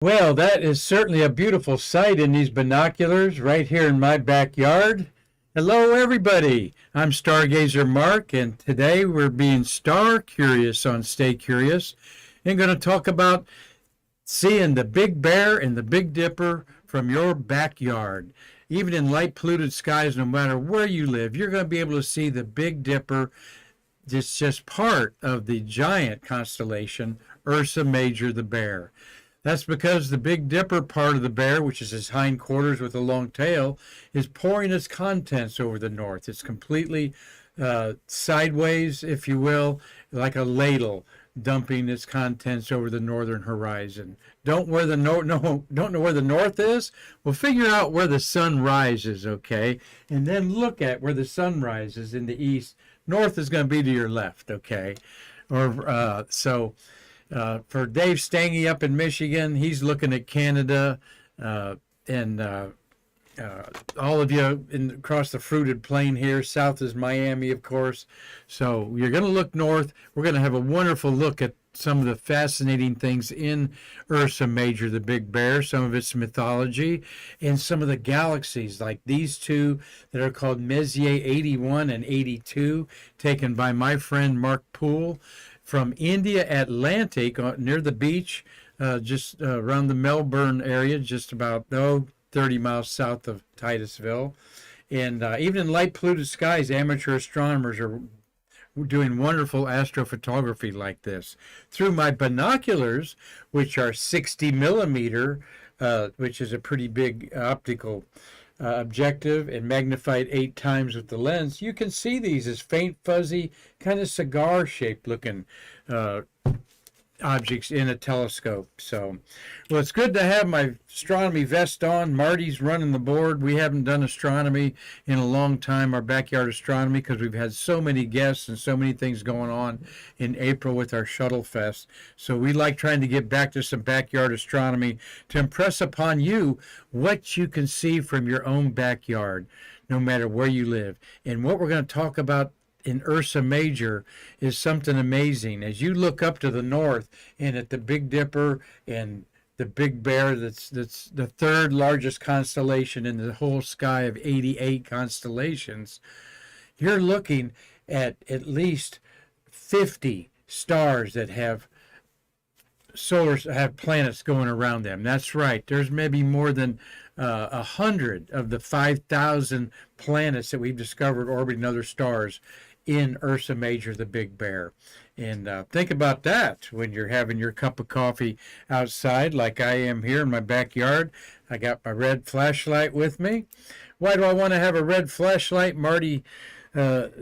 Well, that is certainly a beautiful sight in these binoculars right here in my backyard. Hello, everybody. I'm Stargazer Mark, and today we're being star curious on Stay Curious and going to talk about seeing the Big Bear and the Big Dipper from your backyard. Even in light polluted skies, no matter where you live, you're going to be able to see the Big Dipper. It's just part of the giant constellation Ursa Major, the bear. That's because the Big Dipper part of the bear, which is his hindquarters with a long tail, is pouring its contents over the north. It's completely sideways, if you will, like a ladle dumping its contents over the northern horizon. Don't know where the north is? Well, figure out where the sun rises, okay? And then look at where the sun rises in the east. North is going to be to your left, okay? For Dave Stange up in Michigan, he's looking at Canada, and all of you across the fruited plain here. South is Miami, of course. So you're going to look north. We're going to have a wonderful look at some of the fascinating things in Ursa Major, the Big Bear, some of its mythology, and some of the galaxies, like these two that are called Messier 81 and 82, taken by my friend Mark Poole from India Atlantic near the beach, just around the Melbourne area, just about 30 miles south of Titusville. And even in light polluted skies, amateur astronomers are doing wonderful astrophotography like this. Through my binoculars, which are 60 millimeter, which is a pretty big optical objective, and magnified 8 times with the lens, you can see these as faint, fuzzy, kind of cigar-shaped looking objects in a telescope. So, well, it's good to have my astronomy vest on. Marty's running the board. We haven't done astronomy in a long time, our backyard astronomy, because we've had so many guests and so many things going on in April with our Shuttle Fest. So we like trying to get back to some backyard astronomy to impress upon you what you can see from your own backyard, no matter where you live. And what we're going to talk about in Ursa Major is something amazing. As you look up to the north and at the Big Dipper and the Big Bear, that's the third largest constellation in the whole sky of 88 constellations, you're looking at least 50 stars that have planets going around them. That's right. There's maybe more than 100 of the 5,000 planets that we've discovered orbiting other stars in Ursa Major, the Big Bear. And think about that when you're having your cup of coffee outside like I am here in my backyard. I got my red flashlight with me. Why do I want to have a red flashlight? Marty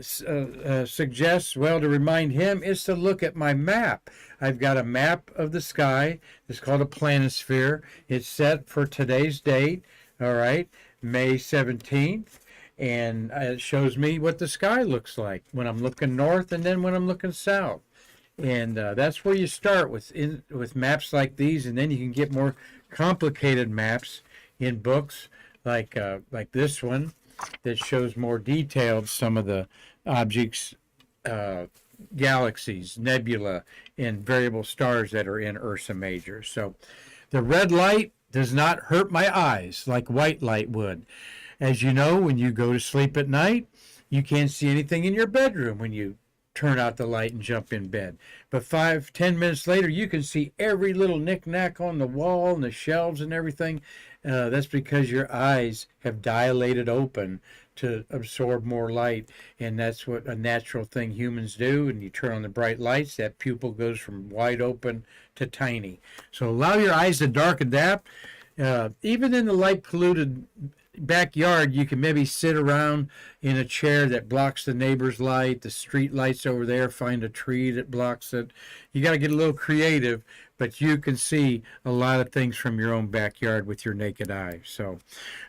suggests, well, to remind him, is to look at my map. I've got a map of the sky. It's called a planisphere. It's set for today's date, all right, May 17th. And it shows me what the sky looks like when I'm looking north and then when I'm looking south. And that's where you start with maps like these, and then you can get more complicated maps in books like this one that shows more detailed some of the objects, galaxies, nebula, and variable stars that are in Ursa Major. So the red light does not hurt my eyes like white light would. As you know, when you go to sleep at night, you can't see anything in your bedroom when you turn out the light and jump in bed. But 5-10 minutes later, you can see every little knick-knack on the wall and the shelves and everything. That's because your eyes have dilated open to absorb more light, and that's what a natural thing humans do. And you turn on the bright lights, that pupil goes from wide open to tiny. So allow your eyes to darken that. Even in the light polluted backyard, you can maybe sit around in a chair that blocks the neighbor's light, the street lights over there, find a tree that blocks it. You got to get a little creative, but you can see a lot of things from your own backyard with your naked eye. So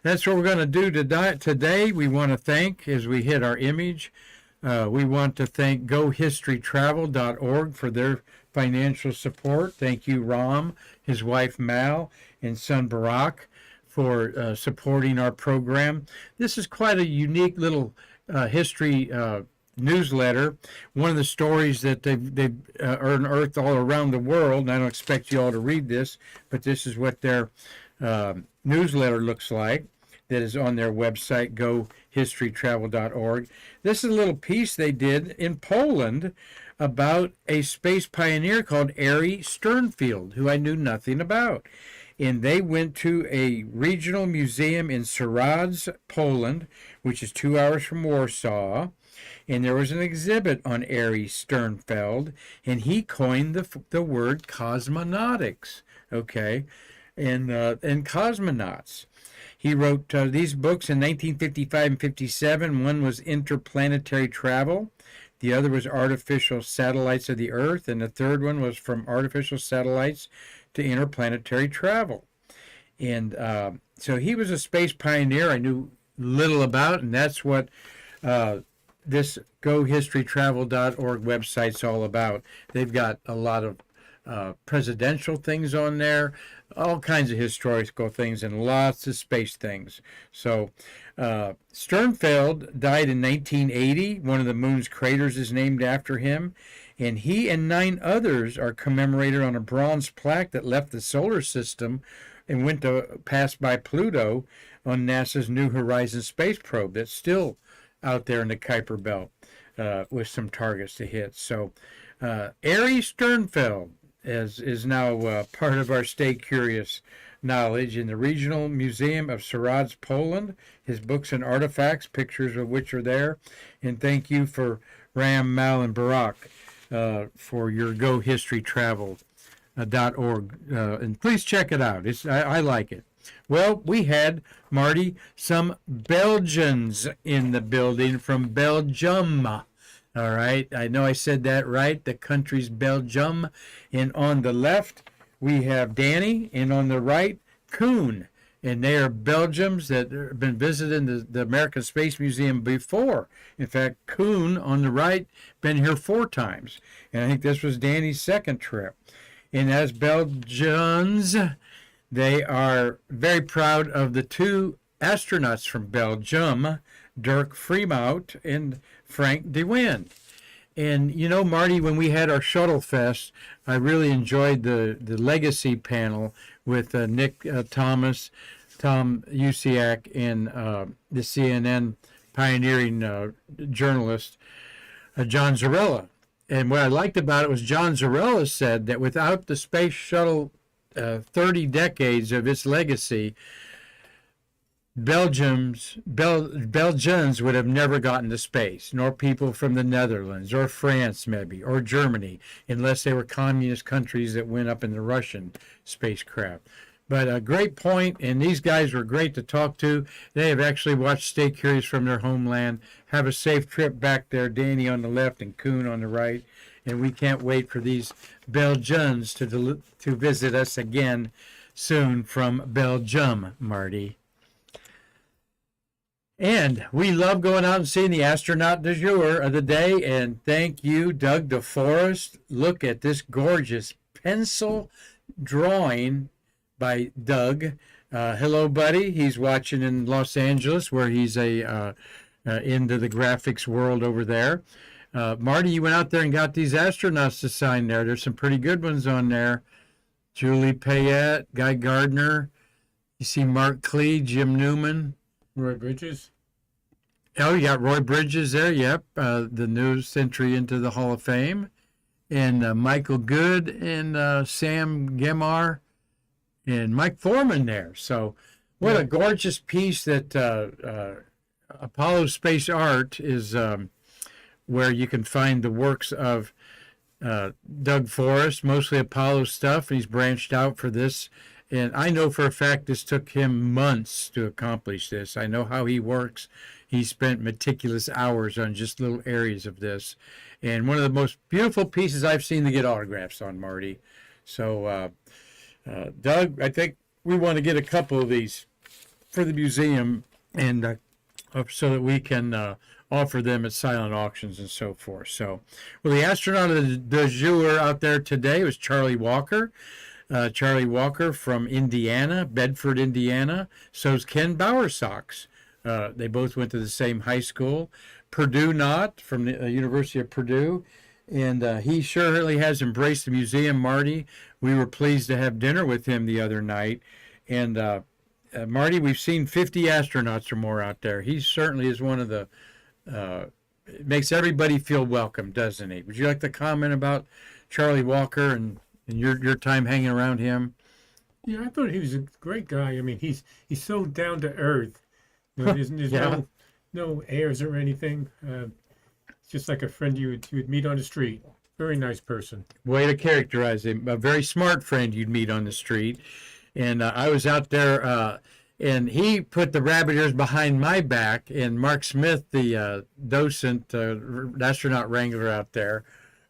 that's what we're going to do today. We want to thank, as we hit our image, we want to thank GoHistoryTravel.org for their financial support. Thank you, Ram, his wife Mal, and son Barack for supporting our program. This is quite a unique little history newsletter. One of the stories that they've unearthed all around the world, and I don't expect you all to read this, but this is what their newsletter looks like that is on their website, gohistorytravel.org. This is a little piece they did in Poland about a space pioneer called Ari Sternfeld, who I knew nothing about. And they went to a regional museum in Sarads, Poland, which is 2 hours from Warsaw. And there was an exhibit on Ari Sternfeld, and he coined the word cosmonautics, okay, and cosmonauts. He wrote these books in 1955 and 57. One was Interplanetary Travel. The other was Artificial Satellites of the Earth. And the third one was From Artificial Satellites to Interplanetary Travel. And so he was a space pioneer I knew little about, and that's what this gohistorytravel.org website's all about. They've got a lot of presidential things on there, all kinds of historical things, and lots of space things. So Sternfeld died in 1980. One of the moon's craters is named after him, and he and 9 others are commemorated on a bronze plaque that left the solar system and went to pass by Pluto on NASA's New Horizons space probe that's still out there in the Kuiper Belt with some targets to hit. So Ari Sternfeld is now part of our Stay Curious knowledge in the Regional Museum of Sarads, Poland. His books and artifacts, pictures of which are there. And thank you for Ram, Mal, and Barak for your gohistorytravel.org. And please check it out. I like it. Well, we had, Marty, some Belgians in the building from Belgium. All right, I know I said that right. The country's Belgium. And on the left, we have Danny, and on the right, Koen. And they are Belgians that have been visiting the American Space Museum before. In fact, Koen on the right, been here 4 times. And I think this was Danny's second trip. And as Belgians, they are very proud of the 2 astronauts from Belgium, Dirk Freemout and Frank de Win. And, you know, Marty, when we had our Shuttle Fest, I really enjoyed the legacy panel with Nick Thomas, Tom Usiak, and the CNN pioneering journalist, John Zarella. And what I liked about it was John Zarella said that without the space shuttle 30 decades of its legacy, Belgians would have never gotten to space, nor people from the Netherlands or France maybe, or Germany, unless they were communist countries that went up in the Russian spacecraft. But a great point, and these guys were great to talk to. They have actually watched Stay Curious from their homeland. Have a safe trip back there, Danny on the left and Koen on the right. And we can't wait for these Belgians to visit us again soon from Belgium, Marty. And we love going out and seeing the astronaut du jour of the day. And thank you, Doug DeForest. Look at this gorgeous pencil drawing by Doug. Hello, buddy. He's watching in Los Angeles, where he's into the graphics world over there. Marty, you went out there and got these astronauts to sign there. There's some pretty good ones on there. Julie Payette, Guy Gardner. You see Mark Klee, Jim Newman. Roy Bridges. Oh, you got Roy Bridges there. Yep. The newest entry into the Hall of Fame. And Michael Good and Sam Gemar and Mike Foreman there. So what a gorgeous piece that Apollo Space Art is, where you can find the works of Doug Forrest, mostly Apollo stuff. He's branched out for this. And I know for a fact this took him months to accomplish this. I know how he works. He spent meticulous hours on just little areas of this. And one of the most beautiful pieces I've seen to get autographs on, Marty. So, Doug, I think we want to get a couple of these for the museum, and so that we can offer them at silent auctions and so forth. So, well, the astronaut of the jour out there today was Charlie Walker. Charlie Walker from Indiana, Bedford, Indiana. So's Ken Bowersox, They both went to the same high school. Purdue Knott from the University of Purdue. And he surely has embraced the museum, Marty. We were pleased to have dinner with him the other night. And Marty, we've seen 50 astronauts or more out there. He certainly is one of the, it makes everybody feel welcome, doesn't he? Would you like to comment about Charlie Walker and your time hanging around him? Yeah, I thought he was a great guy. I mean, he's so down to earth. You know, there's Yeah. no airs or anything. Just like a friend you would meet on the street. Very nice person. Way to characterize him. A very smart friend you'd meet on the street. And I was out there, and he put the rabbit ears behind my back. And Mark Smith, the docent, astronaut wrangler out there,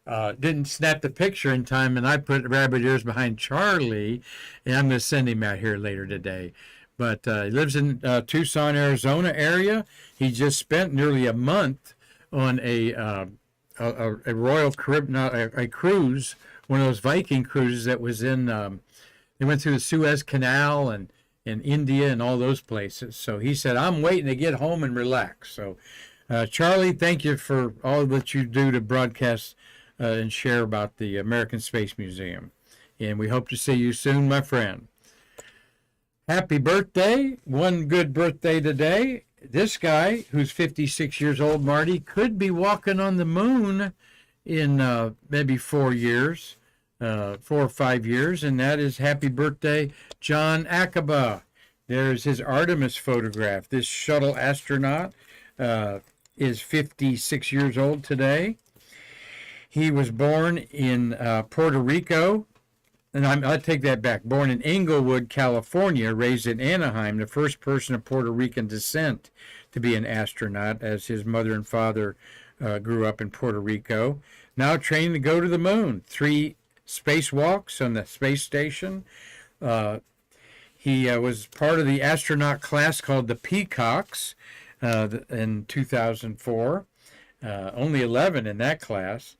didn't snap the picture in time, and I put rabbit ears behind Charlie, and I'm going to send him out here later today. But he lives in Tucson, Arizona area. He just spent nearly a month on a Royal Caribbean, a cruise, one of those Viking cruises that was in, they went through the Suez Canal and in India and all those places. So he said, I'm waiting to get home and relax. So Charlie, thank you for all that you do to broadcast and share about the American Space Museum. And we hope to see you soon, my friend. Happy birthday. One good birthday today. This guy, who's 56 years old, Marty, could be walking on the moon in maybe 4 years, 4 or 5 years, and that is happy birthday, John Acaba. There's his Artemis photograph. This shuttle astronaut is 56 years old today. He was born in Puerto Rico, and I take that back. Born in Inglewood, California, raised in Anaheim, the first person of Puerto Rican descent to be an astronaut, as his mother and father grew up in Puerto Rico. Now training to go to the moon. 3 spacewalks on the space station. He was part of the astronaut class called the Peacocks in 2004. Only 11 in that class.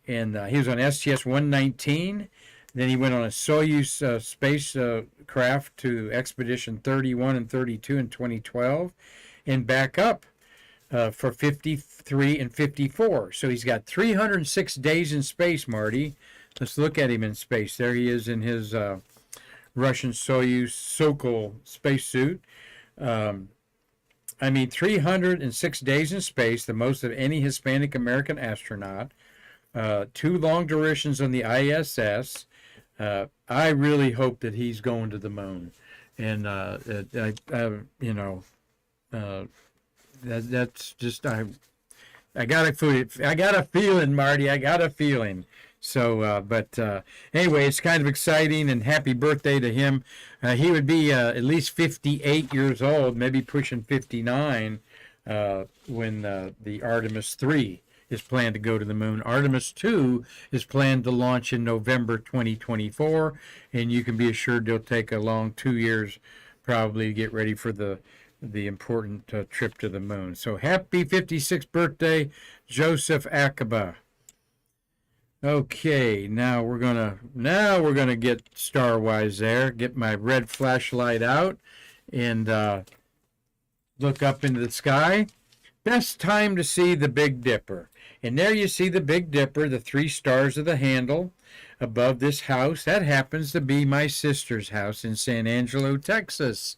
And he was on STS-119. Then he went on a Soyuz spacecraft to Expedition 31 and 32 in 2012, and back up for 53 and 54. So he's got 306 days in space, Marty. Let's look at him in space. There he is in his Russian Soyuz Sokol spacesuit. 306 days in space, the most of any Hispanic American astronaut. 2 long durations on the ISS. I really hope that he's going to the moon, and that's just I got a feeling, Marty. I got a feeling. So, anyway, it's kind of exciting, and happy birthday to him. He would be at least 58 years old, maybe pushing 59, when the Artemis 3 is planned to go to the moon. Artemis 2 is planned to launch in November 2024, and you can be assured they'll take a long 2 years probably to get ready for the important trip to the moon. So happy 56th birthday, Joseph Acaba. Okay, now we're gonna get star-wise there. Get my red flashlight out and look up into the sky. Best time to see the Big Dipper. And there you see the Big Dipper, the 3 stars of the handle above this house. That happens to be my sister's house in San Angelo, Texas,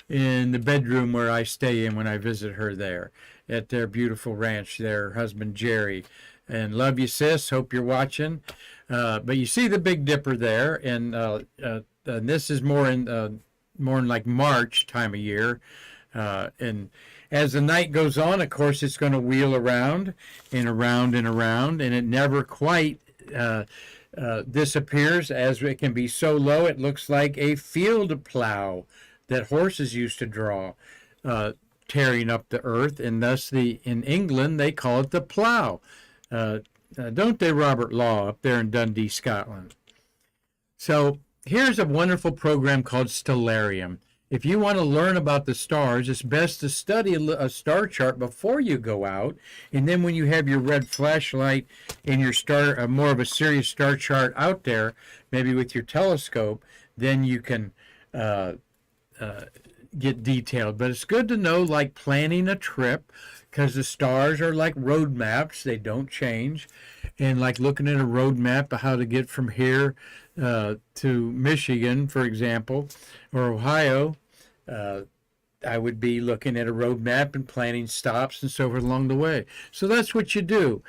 in the bedroom where I stay in when I visit her there at their beautiful ranch, their husband Jerry. And love you, sis. Hope you're watching. But you see the Big Dipper there, and this is more in like March time of year. And as the night goes on, of course, it's going to wheel around and around and around, and it never quite disappears, as it can be so low it looks like a field plow that horses used to draw, tearing up the earth, and thus in England they call it the plow. Don't they, Robert Law, up there in Dundee, Scotland? So here's a wonderful program called Stellarium. If you want to learn about the stars, it's best to study a star chart before you go out, and then when you have your red flashlight and your more of a serious star chart out there, maybe with your telescope, then you can get detailed, but it's good to know, like planning a trip, because the stars are like road maps. They don't change. And like looking at a road map of how to get from here to Michigan, for example, or Ohio, I would be looking at a road map and planning stops and so forth along the way. So that's what you do.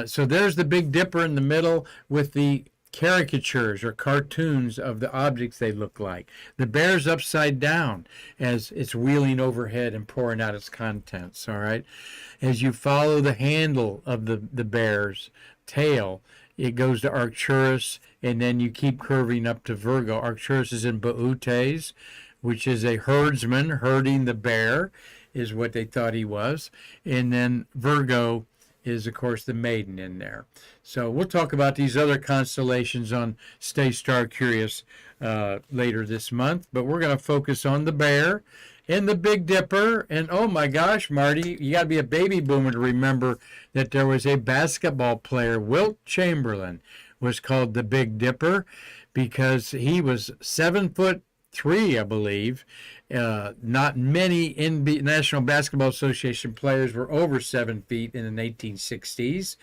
So there's the Big Dipper in the middle with the caricatures or cartoons of the objects they look like. The bear's upside down as it's wheeling overhead and pouring out its contents, all right? As you follow the handle of the bear's tail, it goes to Arcturus, and then you keep curving up to Virgo. Arcturus is in Bootes, which is a herdsman herding the bear, is what they thought he was. And then Virgo is, of course, the maiden in there. So we'll talk about these other constellations on Stay Star Curious later this month, but we're going to focus on the bear and the Big Dipper. And oh my gosh, Marty, you got to be a baby boomer to remember that there was a basketball player, Wilt Chamberlain, was called the Big Dipper because he was 7'3", I believe. Not many National Basketball Association players were over 7 feet in the 1860s.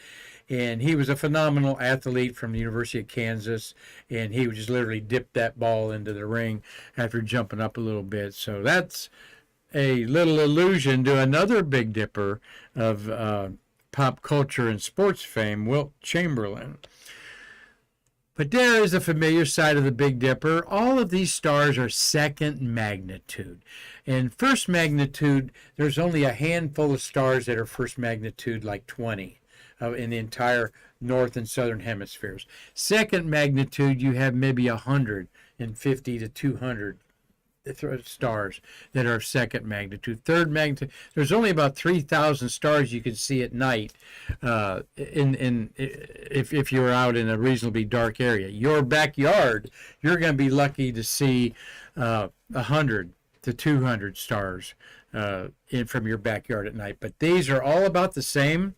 And he was a phenomenal athlete from the University of Kansas, and he would just literally dip that ball into the ring after jumping up a little bit. So that's a little allusion to another Big Dipper of pop culture and sports fame, Wilt Chamberlain. But there is a familiar side of the Big Dipper. All of these stars are second magnitude. And first magnitude, there's only a handful of stars that are first magnitude, like 20 in the entire north and southern hemispheres. Second magnitude, you have maybe 150 to 200 stars that are second magnitude. Third magnitude, there's only about 3,000 stars you can see at night if you're out in a reasonably dark area. Your backyard, you're going to be lucky to see 100 to 200 stars from your backyard at night. But these are all about the same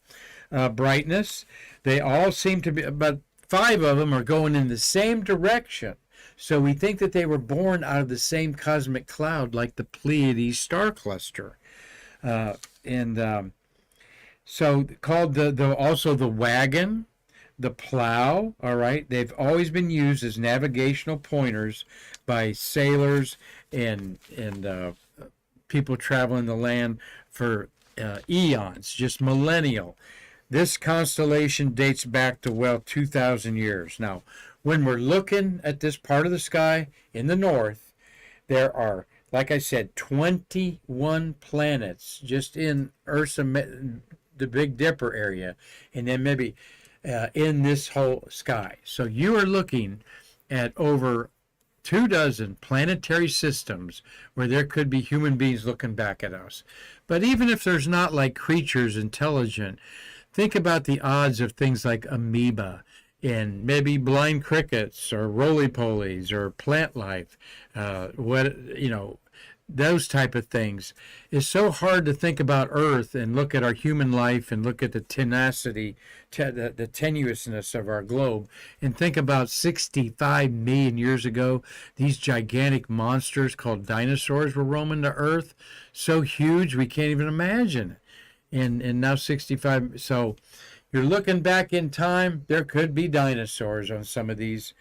brightness. They all seem to be, about 5 of them are going in the same direction. So we think that they were born out of the same cosmic cloud, like the Pleiades star cluster. So called also the wagon, the plow, all right? They've always been used as navigational pointers by sailors and people traveling the land for eons, just millennial. This constellation dates back to, well, 2,000 years. Now, when we're looking at this part of the sky in the north, there are, like I said, 21 planets just in the Big Dipper area, and then maybe in this whole sky. So you are looking at over 24 planetary systems where there could be human beings looking back at us. But even if there's not like creatures intelligent, think about the odds of things like amoeba and maybe blind crickets or roly-polies or plant life, those type of things. It's so hard to think about Earth and look at our human life and look at the tenacity, the tenuousness of our globe, and think about 65 million years ago, these gigantic monsters called dinosaurs were roaming the Earth, so huge we can't even imagine it. And now 65, so you're looking back in time, there could be dinosaurs on some of these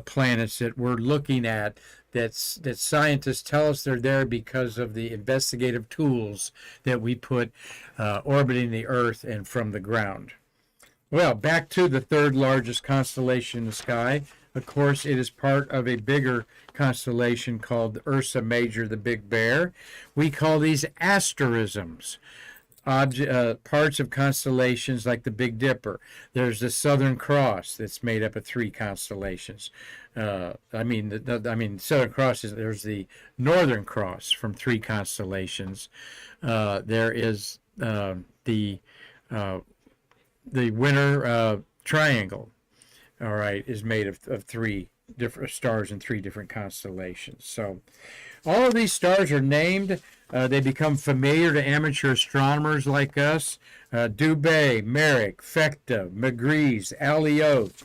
planets that we're looking at, that scientists tell us they're there because of the investigative tools that we put orbiting the Earth and from the ground. Well, back to the third largest constellation in the sky. Of course, it is part of a bigger constellation called Ursa Major, the Big Bear. We call these asterisms. Parts of constellations like the Big Dipper. There's the Southern Cross that's made up of 3 constellations. Southern Cross there's the Northern Cross from 3 constellations. There is the Winter Triangle. All right, is made of 3 different stars in 3 different constellations. So all of these stars are named. They become familiar to amateur astronomers like us. Dubhe, Merrick, Phecda, Magritte, Alioth,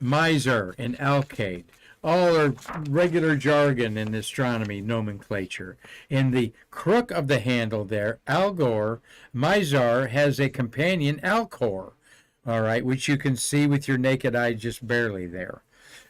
Mizar, and Alkaid. all are regular jargon in astronomy nomenclature. In the crook of the handle there, Algor, Mizar has a companion Alcor, all right, which you can see with your naked eye just barely there.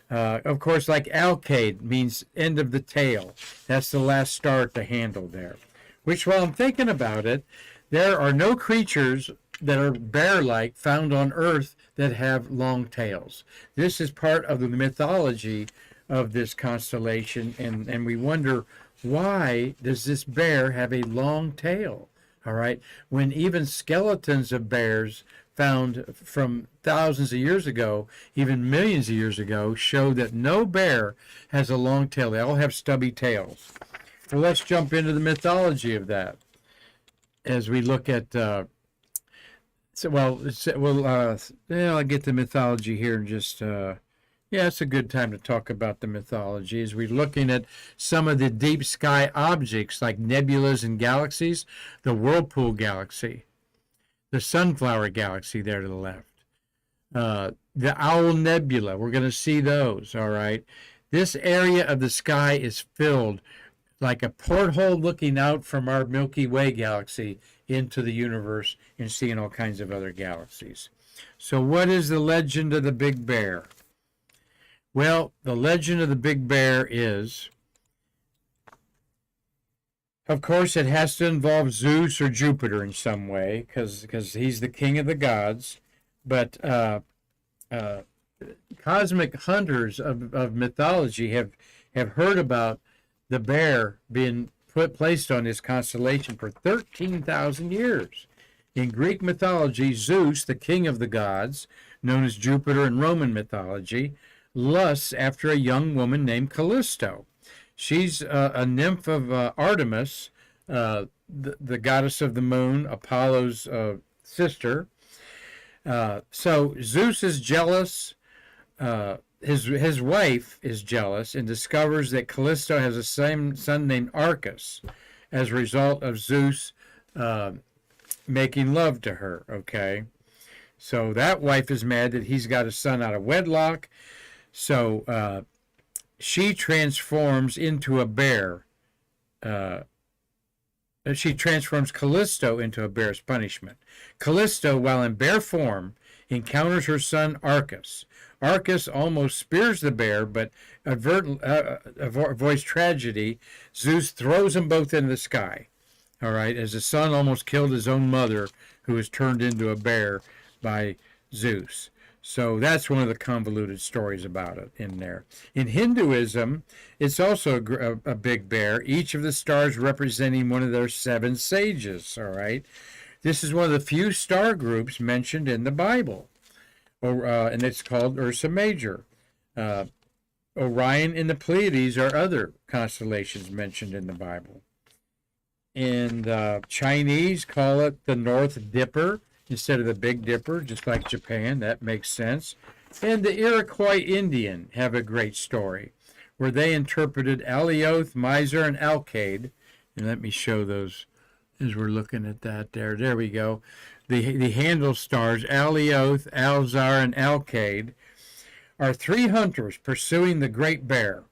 Of course, like Alcade means end of the tail. That's the last star at the handle there. Which, while I'm thinking about it, there are no creatures that are bear-like found on Earth that have long tails. This is part of the mythology of this constellation, and we wonder, why does this bear have a long tail? All right, when even skeletons of bears found from thousands of years ago, even millions of years ago, show that no bear has a long tail. They all have stubby tails. Well, let's jump into the mythology of that as we look at. I'll get the mythology here in just. It's a good time to talk about the mythology as we're looking at some of the deep sky objects like nebulas and galaxies, the Whirlpool Galaxy, the Sunflower Galaxy there to the left, the Owl Nebula. We're going to see those, all right? This area of the sky is filled like a porthole looking out from our Milky Way galaxy into the universe and seeing all kinds of other galaxies. So what is the legend of the Big Bear? Well, the legend of the Big Bear is, of course, it has to involve Zeus or Jupiter in some way, because he's the king of the gods. But cosmic hunters of mythology have heard about the bear being placed on this constellation for 13,000 years. In Greek mythology, Zeus, the king of the gods, known as Jupiter in Roman mythology, lusts after a young woman named Callisto. She's a nymph of Artemis, the goddess of the moon, Apollo's sister. So Zeus is jealous. His wife is jealous and discovers that Callisto has a son named Arcas as a result of Zeus making love to her, okay? So that wife is mad that he's got a son out of wedlock. So she transforms into a bear. She transforms Callisto into a bear's punishment. Callisto, while in bear form, encounters her son Arcas. Arcas almost spears the bear, but avoids tragedy. Zeus throws them both into the sky. All right, as the son almost killed his own mother, who was turned into a bear by Zeus. So that's one of the convoluted stories about it in there. In Hinduism, it's also a big bear, each of the stars representing one of their 7 sages, all right? This is one of the few star groups mentioned in the Bible, and it's called Ursa Major. Orion and the Pleiades are other constellations mentioned in the Bible. And Chinese call it the North Dipper instead of the Big Dipper, just like Japan. That makes sense. And the Iroquois Indian have a great story where they interpreted Alioth, Mizar, and Alcade. And let me show those as we're looking at that there. There we go. The handle stars, Alioth, Alzar, and Alcade, are 3 hunters pursuing the Great Bear.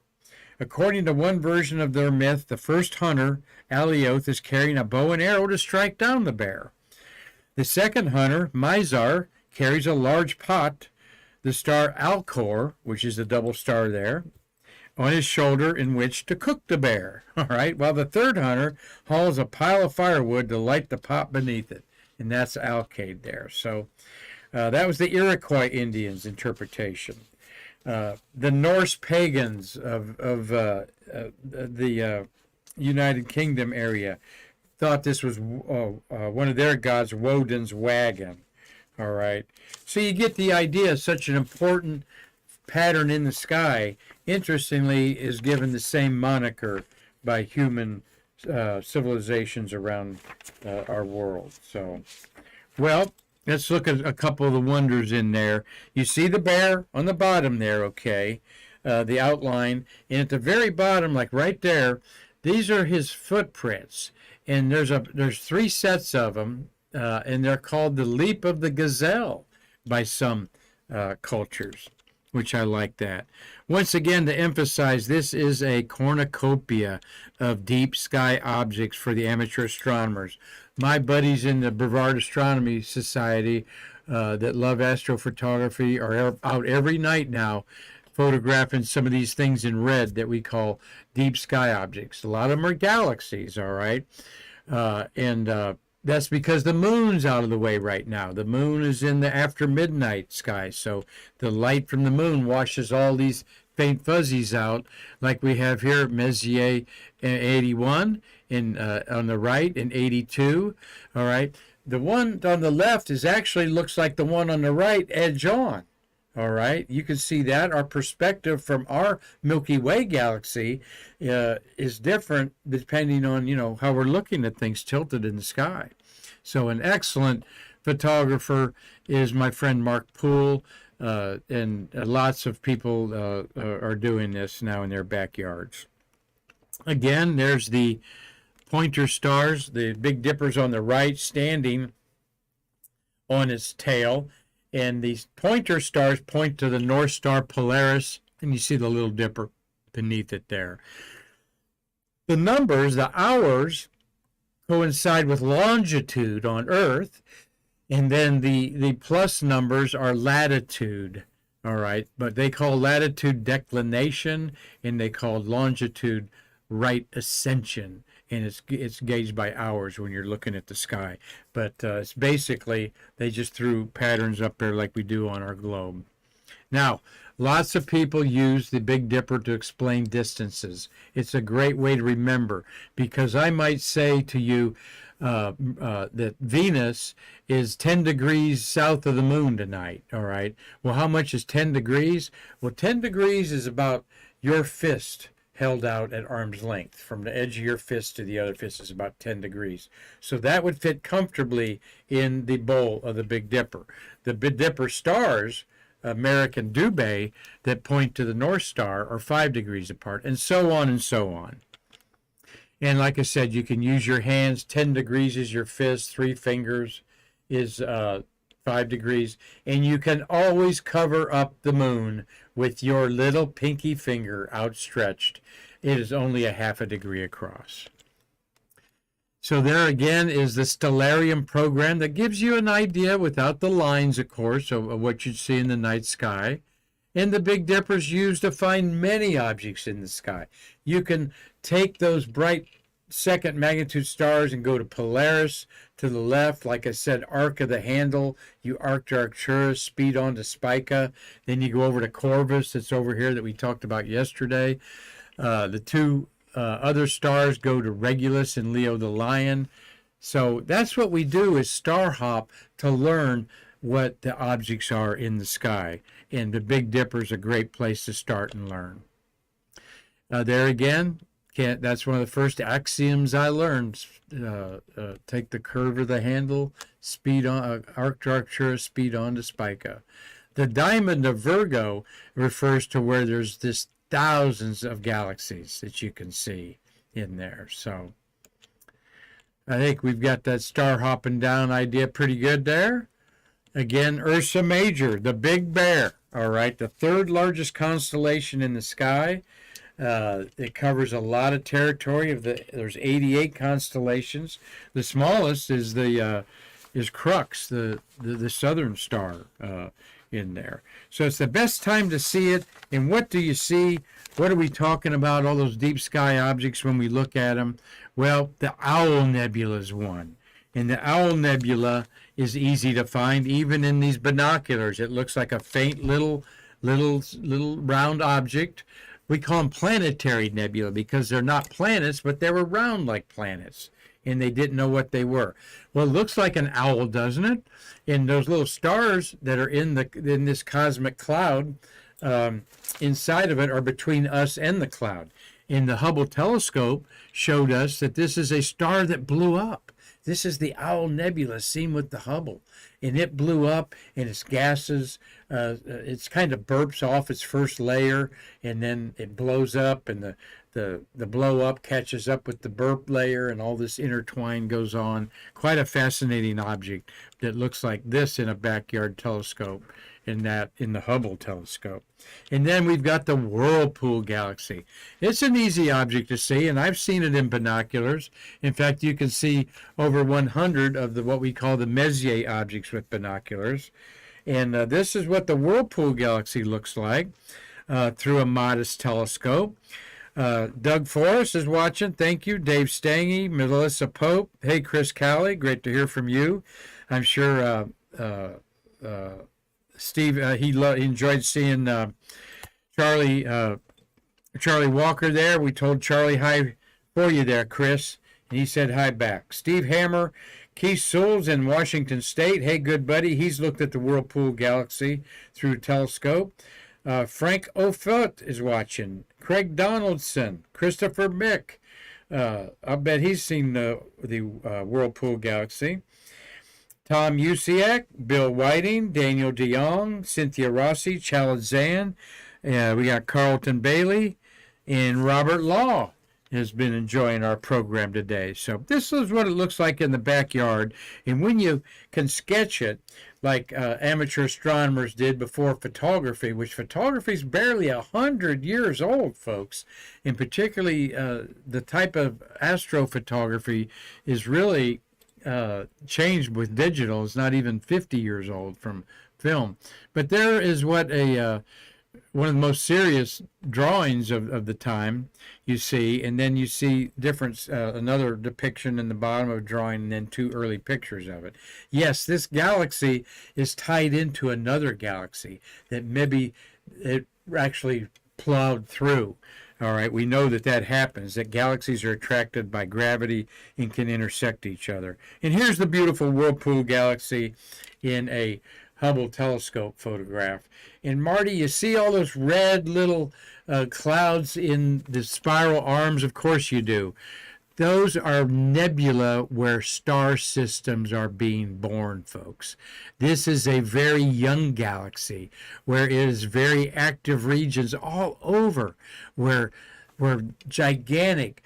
According to one version of their myth, the first hunter, Alioth, is carrying a bow and arrow to strike down the bear. The second hunter, Mizar, carries a large pot, the star Alcor, which is the double star there, on his shoulder in which to cook the bear, all right, while the third hunter hauls a pile of firewood to light the pot beneath it, and that's Alcade there. So that was the Iroquois Indians' interpretation. The Norse pagans of the United Kingdom area thought this was one of their gods, Woden's wagon. All right. So you get the idea. Such an important pattern in the sky, interestingly, is given the same moniker by human civilizations around our world. So, well, let's look at a couple of the wonders in there. You see the bear on the bottom there, okay, the outline. And at the very bottom, like right there, these are his footprints. And there's 3 sets of them, and they're called the leap of the gazelle by some cultures. which I like that. Once again, to emphasize, this is a cornucopia of deep sky objects for the amateur astronomers. My buddies in the Brevard Astronomy Society that love astrophotography are out every night now photographing some of these things in red that we call deep sky objects. A lot of them are galaxies, all right? And that's because the moon's out of the way right now. The moon is in the after midnight sky, so the light from the moon washes all these faint fuzzies out, like we have here at Messier 81 on the right and 82, all right? The one on the left actually looks like the one on the right edge on. All right, you can see that our perspective from our Milky Way galaxy is different depending on, how we're looking at things tilted in the sky. So an excellent photographer is my friend Mark Poole, and lots of people are doing this now in their backyards. Again, there's the pointer stars, the Big Dipper's on the right, standing on its tail. And these pointer stars point to the North Star Polaris, and you see the Little Dipper beneath it there. The numbers, the hours, coincide with longitude on Earth, and then the plus numbers are latitude, all right? But they call latitude declination, and they call longitude right ascension. And it's gauged by hours when you're looking at the sky. But it's basically, they just threw patterns up there like we do on our globe. Now, lots of people use the Big Dipper to explain distances. It's a great way to remember, because I might say to you that Venus is 10 degrees south of the moon tonight, all right? Well, how much is 10 degrees? Well, 10 degrees is about your fist held out at arm's length. From the edge of your fist to the other fist is about 10 degrees. So that would fit comfortably in the bowl of the Big Dipper. The Big Dipper stars, American Dubhe, that point to the North Star are 5 degrees apart, and so on and so on. And like I said, you can use your hands. 10 degrees is your fist. 3 fingers is 5 degrees. And you can always cover up the moon with your little pinky finger outstretched. It is only a half a degree across. So there again is the Stellarium program that gives you an idea, without the lines, of course, of what you'd see in the night sky. And the Big Dipper's used to find many objects in the sky. You can take those bright second magnitude stars and go to Polaris to the left. Like I said, arc of the handle, you arc to Arcturus, speed on to Spica. Then you go over to Corvus, that's over here that we talked about yesterday. The two other stars go to Regulus and Leo the Lion. So that's what we do, is star hop to learn what the objects are in the sky. And the Big Dipper is a great place to start and learn. There again, that's one of the first axioms I learned. Take the curve of the handle, speed on, arc to Arcturus, speed on to Spica. The diamond of Virgo refers to where there's this thousands of galaxies that you can see in there. So I think we've got that star hopping down idea pretty good there. Again, Ursa Major, the Big Bear, all right, the third largest constellation in the sky. It covers a lot of territory. There's 88 constellations. The smallest is Crux, the southern star in there. So it's the best time to see it. And what do you see? What are we talking about? All those deep sky objects when we look at them? Well, the Owl Nebula is one. And the Owl Nebula is easy to find even in these binoculars. It looks like a faint little round object. We call them planetary nebula because they're not planets, but they were round like planets, and they didn't know what they were. Well, it looks like an owl, doesn't it? And those little stars that are in this cosmic cloud, inside of it are between us and the cloud. And the Hubble telescope showed us that this is a star that blew up. This is the Owl Nebula seen with the Hubble. And it blew up, and its gases, it's kind of burps off its first layer, and then it blows up, and the blow up catches up with the burp layer, and all this intertwine goes on. Quite a fascinating object that looks like this in a backyard telescope. in the Hubble telescope. And then we've got the Whirlpool Galaxy. It's an easy object to see, and I've seen it in binoculars. In fact, you can see over 100 of what we call the Messier objects with binoculars. And this is what the Whirlpool Galaxy looks like through a modest telescope. Doug Forrest is watching. Thank you. Dave Stange, Melissa Pope. Hey, Chris Cowley. Great to hear from you. I'm sure Steve, he enjoyed seeing Charlie Walker there. We told Charlie hi for you there, Chris, and he said hi back. Steve Hammer, Keith Sewell's in Washington State. Hey, good buddy. He's looked at the Whirlpool Galaxy through a telescope. Frank O'Felt is watching. Craig Donaldson, Christopher Mick. I bet he's seen the Whirlpool Galaxy. Tom Usiak, Bill Whiting, Daniel DeYoung, Cynthia Rossi, Chalazan. We got Carlton Bailey, and Robert Law has been enjoying our program today. So this is what it looks like in the backyard. And when you can sketch it like amateur astronomers did before photography, which photography is barely 100 years old, folks, and particularly the type of astrophotography is really changed with digital. It's not even 50 years old from film. But there is what one of the most serious drawings of the time you see, and then you see different another depiction in the bottom of a drawing, and then two early pictures of it. Yes, this galaxy is tied into another galaxy that maybe it actually plowed through. All right, we know that happens, that galaxies are attracted by gravity and can intersect each other. And here's the beautiful Whirlpool Galaxy in a Hubble telescope photograph. And Marty, you see all those red little clouds in the spiral arms? Of course you do. Those are nebula where star systems are being born, folks. This is a very young galaxy where it is very active regions all over where gigantic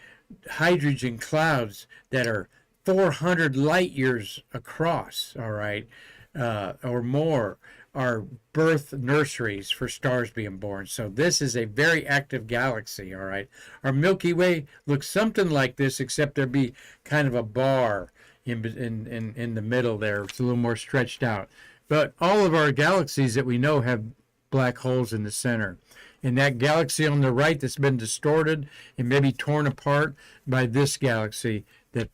hydrogen clouds that are 400 light years across, all right, or more, are birth nurseries for stars being born. So this is a very active galaxy, all right. Our Milky Way looks something like this, except there'd be kind of a bar in the middle there. It's a little more stretched out. But all of our galaxies that we know have black holes in the center. And that galaxy on the right that's been distorted and maybe torn apart by this galaxy that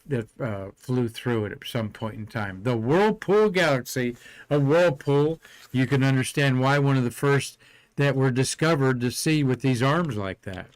flew through it at some point in time. The Whirlpool Galaxy, a whirlpool, you can understand why one of the first that were discovered to see with these arms like that.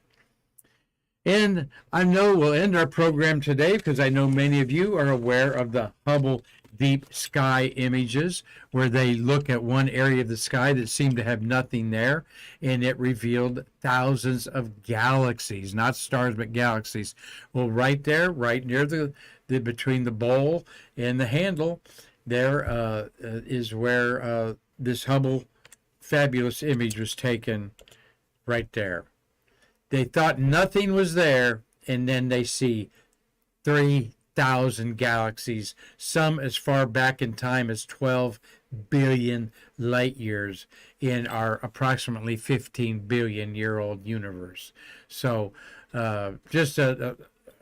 And I know we'll end our program today because I know many of you are aware of the Hubble deep sky images where they look at one area of the sky that seemed to have nothing there, and it revealed thousands of galaxies, not stars but galaxies. Well, right there, right near the between the bowl and the handle, there is where this Hubble fabulous image was taken, right there. They thought nothing was there, and then they see 3,000 galaxies, some as far back in time as 12 billion light years in our approximately 15 billion year old universe. So just a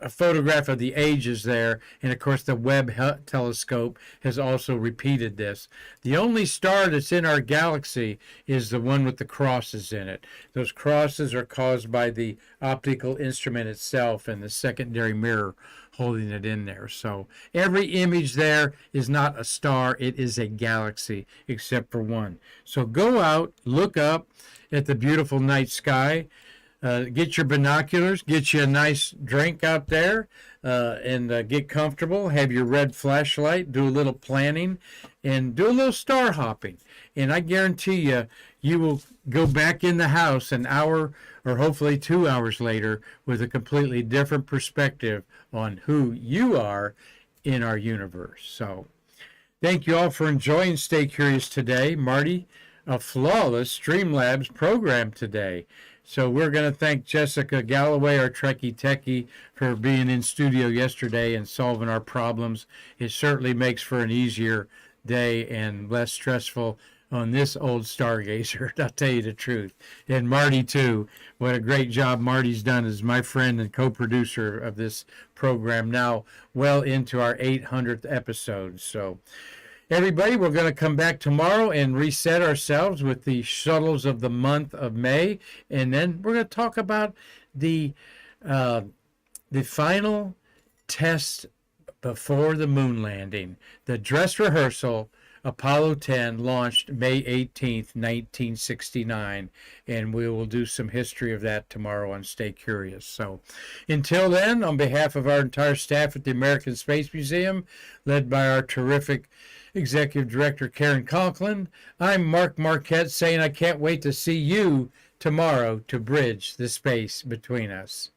photograph of the ages there, and of course the Webb telescope has also repeated this. The only star that's in our galaxy is the one with the crosses in it. Those crosses are caused by the optical instrument itself and the secondary mirror holding it in there. So every image there is not a star, it is a galaxy, except for one. So go out, look up at the beautiful night sky, get your binoculars, get you a nice drink out there, and get comfortable, have your red flashlight, do a little planning, and do a little star hopping. And I guarantee you, you will go back in the house an hour or hopefully 2 hours later with a completely different perspective on who you are in our universe. So thank you all for enjoying Stay Curious today. Marty, a flawless Streamlabs program today. So we're going to thank Jessica Galloway, our Trekkie Techie, for being in studio yesterday and solving our problems. It certainly makes for an easier day and less stressful on this old Stargazer. I'll tell you the truth. And Marty, too. What a great job Marty's done as my friend and co-producer of this program, now well into our 800th episode. So, everybody, we're going to come back tomorrow and reset ourselves with the shuttles of the month of May. And then we're going to talk about the final test before the moon landing, the dress rehearsal. Apollo 10 launched May 18th, 1969, and we will do some history of that tomorrow on Stay Curious. So until then, on behalf of our entire staff at the American Space Museum, led by our terrific Executive Director Karan Conklin, I'm Marquette saying I can't wait to see you tomorrow to bridge the space between us.